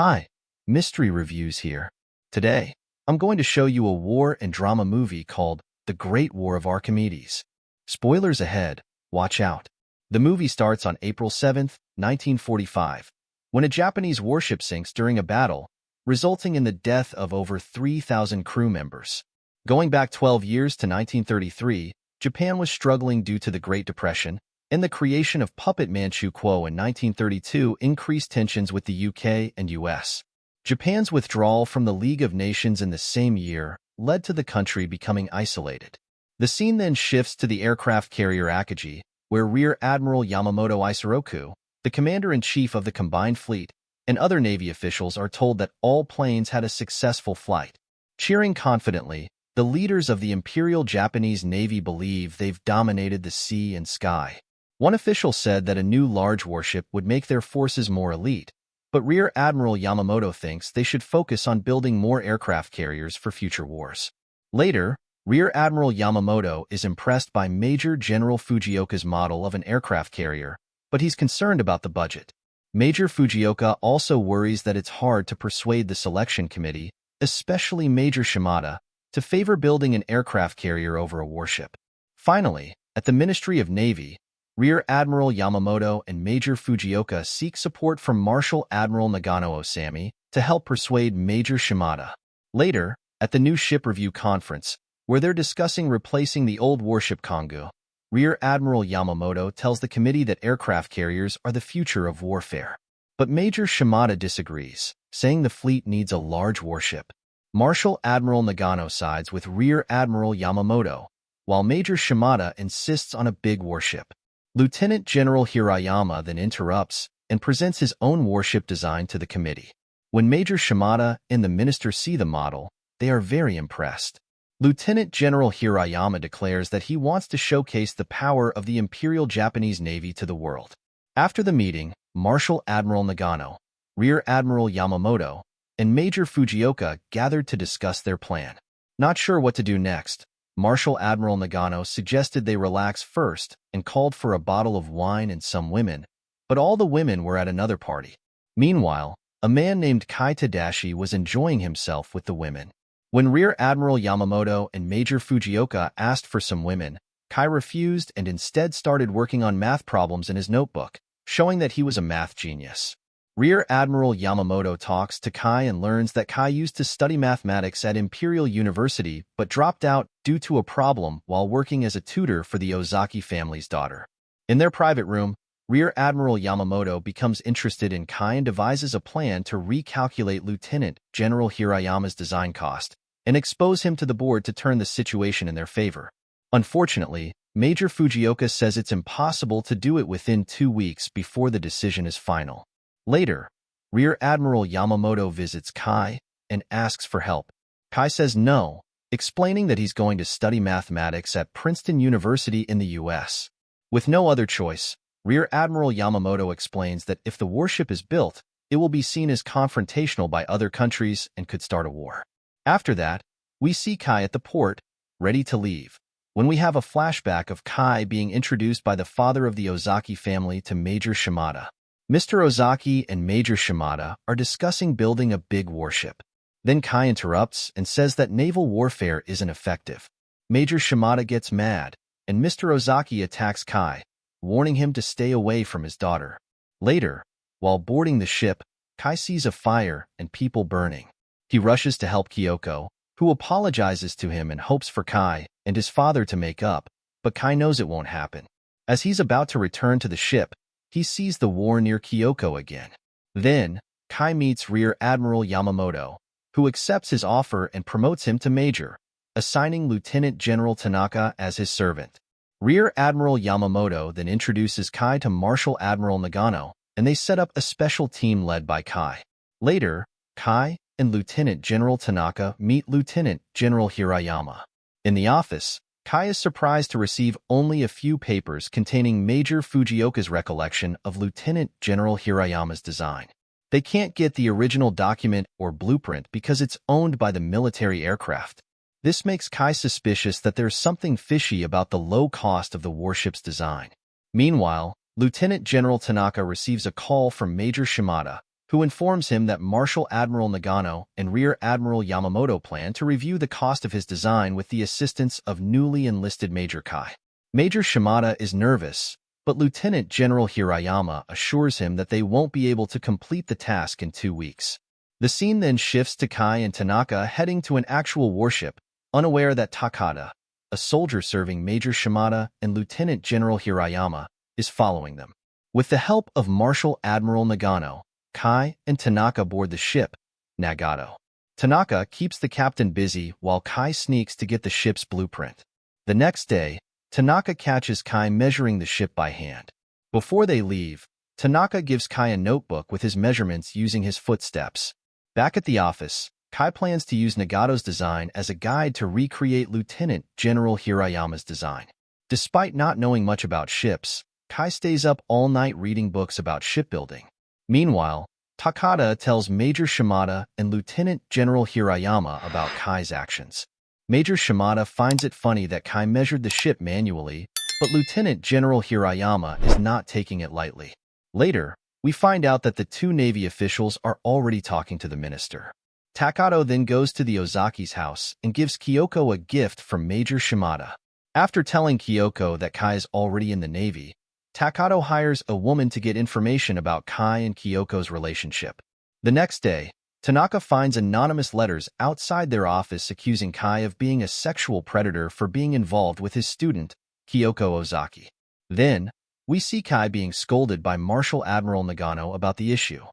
Hi, Mystery Reviews here. Today, I'm going to show you a war and drama movie called The Great War of Archimedes. Spoilers ahead, watch out. The movie starts on April 7, 1945, when a Japanese warship sinks during a battle, resulting in the death of over 3,000 crew members. Going back 12 years to 1933, Japan was struggling due to the Great Depression, and the creation of Puppet Manchu Kuo in 1932 increased tensions with the UK and US. Japan's withdrawal from the League of Nations in the same year led to the country becoming isolated. The scene then shifts to the aircraft carrier Akagi, where Rear Admiral Yamato Isoroku, the commander-in-chief of the combined fleet, and other Navy officials are told that all planes had a successful flight. Cheering confidently, the leaders of the Imperial Japanese Navy believe they've dominated the sea and sky. One official said that a new large warship would make their forces more elite, but Rear Admiral Yamamoto thinks they should focus on building more aircraft carriers for future wars. Later, Rear Admiral Yamamoto is impressed by Major General Fujioka's model of an aircraft carrier, but he's concerned about the budget. Major Fujioka also worries that it's hard to persuade the selection committee, especially Major Shimada, to favor building an aircraft carrier over a warship. Finally, at the Ministry of Navy, Rear Admiral Yamamoto and Major Fujioka seek support from Marshal Admiral Nagano Osami to help persuade Major Shimada. Later, at the new ship review conference, where they're discussing replacing the old warship Kongu, Rear Admiral Yamamoto tells the committee that aircraft carriers are the future of warfare. But Major Shimada disagrees, saying the fleet needs a large warship. Marshal Admiral Nagano sides with Rear Admiral Yamamoto, while Major Shimada insists on a big warship. Lieutenant General Hirayama then interrupts and presents his own warship design to the committee. When Major Shimada and the minister see the model, they are very impressed. Lieutenant General Hirayama declares that he wants to showcase the power of the Imperial Japanese Navy to the world. After the meeting, Marshal Admiral Nagano, Rear Admiral Yamamoto, and Major Fujioka gathered to discuss their plan. Not sure what to do next, Marshal Admiral Nagano suggested they relax first and called for a bottle of wine and some women, but all the women were at another party. Meanwhile, a man named Kai Tadashi was enjoying himself with the women. When Rear Admiral Yamamoto and Major Fujioka asked for some women, Kai refused and instead started working on math problems in his notebook, showing that he was a math genius. Rear Admiral Yamamoto talks to Kai and learns that Kai used to study mathematics at Imperial University but dropped out due to a problem while working as a tutor for the Ozaki family's daughter. In their private room, Rear Admiral Yamamoto becomes interested in Kai and devises a plan to recalculate Lieutenant General Hirayama's design cost and expose him to the board to turn the situation in their favor. Unfortunately, Major Fujioka says it's impossible to do it within 2 weeks before the decision is final. Later, Rear Admiral Yamamoto visits Kai and asks for help. Kai says no, explaining that he's going to study mathematics at Princeton University in the US. With no other choice, Rear Admiral Yamamoto explains that if the warship is built, it will be seen as confrontational by other countries and could start a war. After that, we see Kai at the port, ready to leave, when we have a flashback of Kai being introduced by the father of the Ozaki family to Major Shimada. Mr. Ozaki and Major Shimada are discussing building a big warship. Then Kai interrupts and says that naval warfare isn't effective. Major Shimada gets mad, and Mr. Ozaki attacks Kai, warning him to stay away from his daughter. Later, while boarding the ship, Kai sees a fire and people burning. He rushes to help Kyoko, who apologizes to him and hopes for Kai and his father to make up, but Kai knows it won't happen. As he's about to return to the ship, he sees the war near Kyoko again. Then, Kai meets Rear Admiral Yamamoto, who accepts his offer and promotes him to Major, assigning Lieutenant General Tanaka as his servant. Rear Admiral Yamamoto then introduces Kai to Marshal Admiral Nagano, and they set up a special team led by Kai. Later, Kai and Lieutenant General Tanaka meet Lieutenant General Hirayama. In the office, Kai is surprised to receive only a few papers containing Major Fujioka's recollection of Lieutenant General Hirayama's design. They can't get the original document or blueprint because it's owned by the military aircraft. This makes Kai suspicious that there's something fishy about the low cost of the warship's design. Meanwhile, Lieutenant General Tanaka receives a call from Major Shimada, who informs him that Marshal Admiral Nagano and Rear Admiral Yamamoto plan to review the cost of his design with the assistance of newly enlisted Major Kai. Major Shimada is nervous, but Lieutenant General Hirayama assures him that they won't be able to complete the task in 2 weeks. The scene then shifts to Kai and Tanaka heading to an actual warship, unaware that Takada, a soldier serving Major Shimada and Lieutenant General Hirayama, is following them. With the help of Marshal Admiral Nagano, Kai and Tanaka board the ship, Nagato. Tanaka keeps the captain busy while Kai sneaks to get the ship's blueprint. The next day, Tanaka catches Kai measuring the ship by hand. Before they leave, Tanaka gives Kai a notebook with his measurements using his footsteps. Back at the office, Kai plans to use Nagato's design as a guide to recreate Lieutenant General Hirayama's design. Despite not knowing much about ships, Kai stays up all night reading books about shipbuilding. Meanwhile, Takada tells Major Shimada and Lieutenant General Hirayama about Kai's actions. Major Shimada finds it funny that Kai measured the ship manually, but Lieutenant General Hirayama is not taking it lightly. Later, we find out that the two Navy officials are already talking to the minister. Takato then goes to the Ozaki's house and gives Kyoko a gift from Major Shimada. After telling Kyoko that Kai is already in the Navy, Takato hires a woman to get information about Kai and Kyoko's relationship. The next day, Tanaka finds anonymous letters outside their office accusing Kai of being a sexual predator for being involved with his student, Kyoko Ozaki. Then, we see Kai being scolded by Marshal Admiral Nagano about the issue.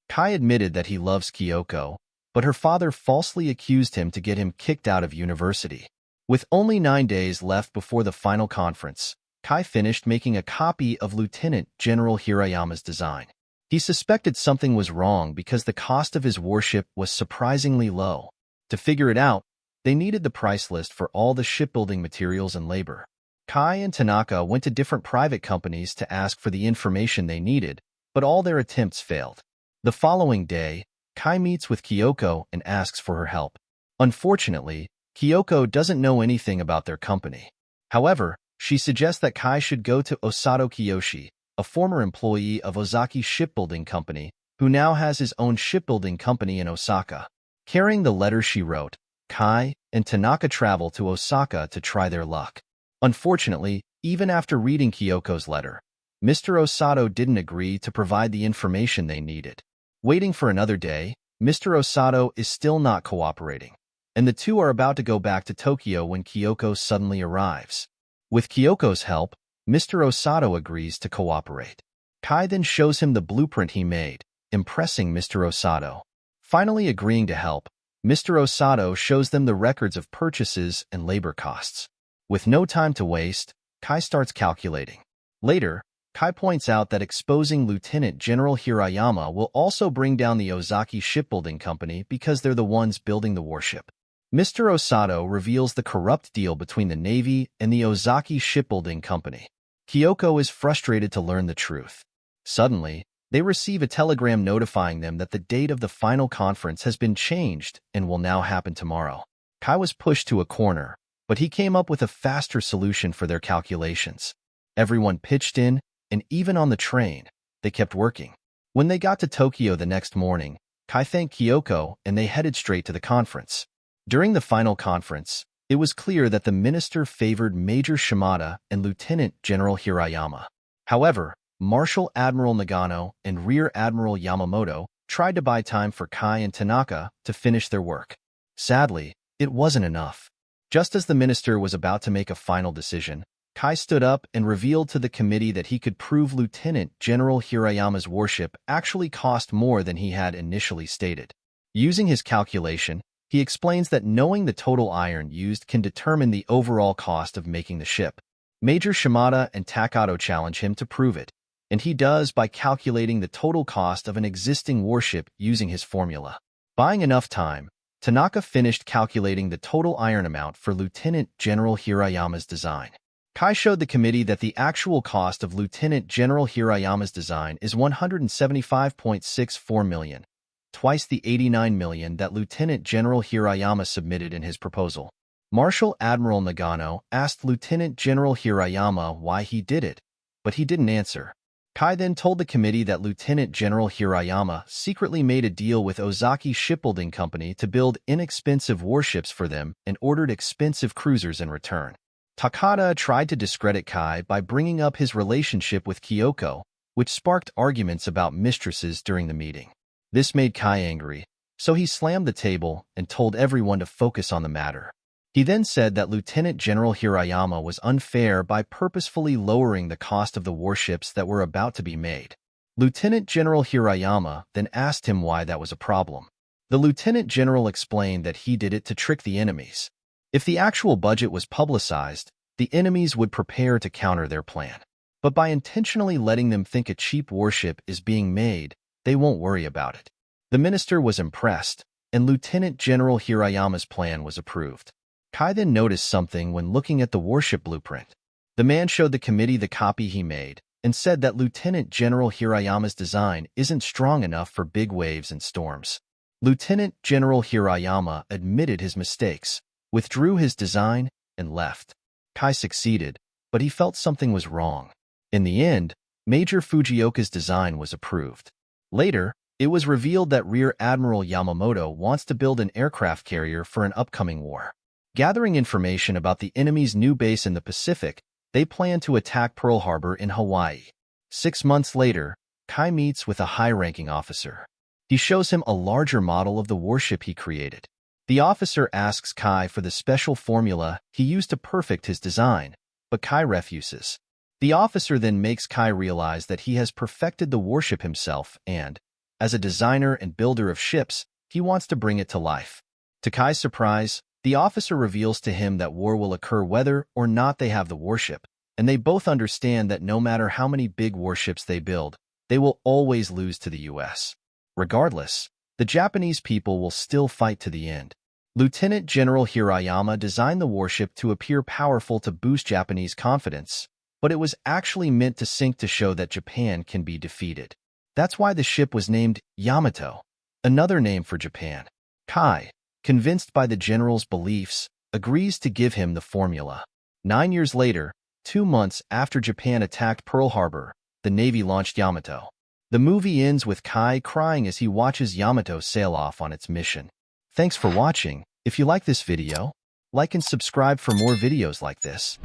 Kai admitted that he loves Kyoko, but her father falsely accused him to get him kicked out of university. With only 9 days left before the final conference, Kai finished making a copy of Lieutenant General Hirayama's design. He suspected something was wrong because the cost of his warship was surprisingly low. To figure it out, they needed the price list for all the shipbuilding materials and labor. Kai and Tanaka went to different private companies to ask for the information they needed, but all their attempts failed. The following day, Kai meets with Kyoko and asks for her help. Unfortunately, Kyoko doesn't know anything about their company. However, she suggests that Kai should go to Osato Kiyoshi, a former employee of Ozaki Shipbuilding Company, who now has his own shipbuilding company in Osaka. Carrying the letter she wrote, Kai and Tanaka travel to Osaka to try their luck. Unfortunately, even after reading Kyoko's letter, Mr. Osato didn't agree to provide the information they needed. Waiting for another day, Mr. Osato is still not cooperating, and the two are about to go back to Tokyo when Kyoko suddenly arrives. With Kyoko's help, Mr. Osato agrees to cooperate. Kai then shows him the blueprint he made, impressing Mr. Osato. Finally agreeing to help, Mr. Osato shows them the records of purchases and labor costs. With no time to waste, Kai starts calculating. Later, Kai points out that exposing Lieutenant General Hirayama will also bring down the Ozaki Shipbuilding Company because they're the ones building the warship. Mr. Osato reveals the corrupt deal between the Navy and the Ozaki Shipbuilding Company. Kyoko is frustrated to learn the truth. Suddenly, they receive a telegram notifying them that the date of the final conference has been changed and will now happen tomorrow. Kai was pushed to a corner, but he came up with a faster solution for their calculations. Everyone pitched in, and even on the train, they kept working. When they got to Tokyo the next morning, Kai thanked Kyoko and they headed straight to the conference. During the final conference, it was clear that the minister favored Major Shimada and Lieutenant General Hirayama. However, Marshal Admiral Nagano and Rear Admiral Yamamoto tried to buy time for Kai and Tanaka to finish their work. Sadly, it wasn't enough. Just as the minister was about to make a final decision, Kai stood up and revealed to the committee that he could prove Lieutenant General Hirayama's warship actually cost more than he had initially stated. Using his calculation, he explains that knowing the total iron used can determine the overall cost of making the ship. Major Shimada and Takato challenge him to prove it, and he does by calculating the total cost of an existing warship using his formula. Buying enough time, Tanaka finished calculating the total iron amount for Lieutenant General Hirayama's design. Kai showed the committee that the actual cost of Lieutenant General Hirayama's design is 175.64 million, twice the 89 million that Lieutenant General Hirayama submitted in his proposal. Marshal Admiral Nagano asked Lieutenant General Hirayama why he did it, but he didn't answer. Kai then told the committee that Lieutenant General Hirayama secretly made a deal with Ozaki Shipbuilding Company to build inexpensive warships for them and ordered expensive cruisers in return. Takada tried to discredit Kai by bringing up his relationship with Kyoko, which sparked arguments about mistresses during the meeting. This made Kai angry, so he slammed the table and told everyone to focus on the matter. He then said that Lieutenant General Hirayama was unfair by purposefully lowering the cost of the warships that were about to be made. Lieutenant General Hirayama then asked him why that was a problem. The Lieutenant General explained that he did it to trick the enemies. If the actual budget was publicized, the enemies would prepare to counter their plan. But by intentionally letting them think a cheap warship is being made, they won't worry about it. The minister was impressed, and Lieutenant General Hirayama's plan was approved. Kai then noticed something when looking at the warship blueprint. The man showed the committee the copy he made and said that Lieutenant General Hirayama's design isn't strong enough for big waves and storms. Lieutenant General Hirayama admitted his mistakes, withdrew his design, and left. Kai succeeded, but he felt something was wrong. In the end, Major Fujioka's design was approved. Later, it was revealed that Rear Admiral Yamamoto wants to build an aircraft carrier for an upcoming war. Gathering information about the enemy's new base in the Pacific, they plan to attack Pearl Harbor in Hawaii. 6 months later, Kai meets with a high-ranking officer. He shows him a larger model of the warship he created. The officer asks Kai for the special formula he used to perfect his design, but Kai refuses. The officer then makes Kai realize that he has perfected the warship himself and, as a designer and builder of ships, he wants to bring it to life. To Kai's surprise, the officer reveals to him that war will occur whether or not they have the warship, and they both understand that no matter how many big warships they build, they will always lose to the US. Regardless, the Japanese people will still fight to the end. Lieutenant General Hirayama designed the warship to appear powerful to boost Japanese confidence, but it was actually meant to sink to show that Japan can be defeated. That's why the ship was named Yamato, another name for Japan. Kai, convinced by the general's beliefs, agrees to give him the formula. 9 years later, 2 months after Japan attacked Pearl Harbor, the Navy launched Yamato. The movie ends with Kai crying as he watches Yamato sail off on its mission. Thanks for watching. If you like this video, like and subscribe for more videos like this.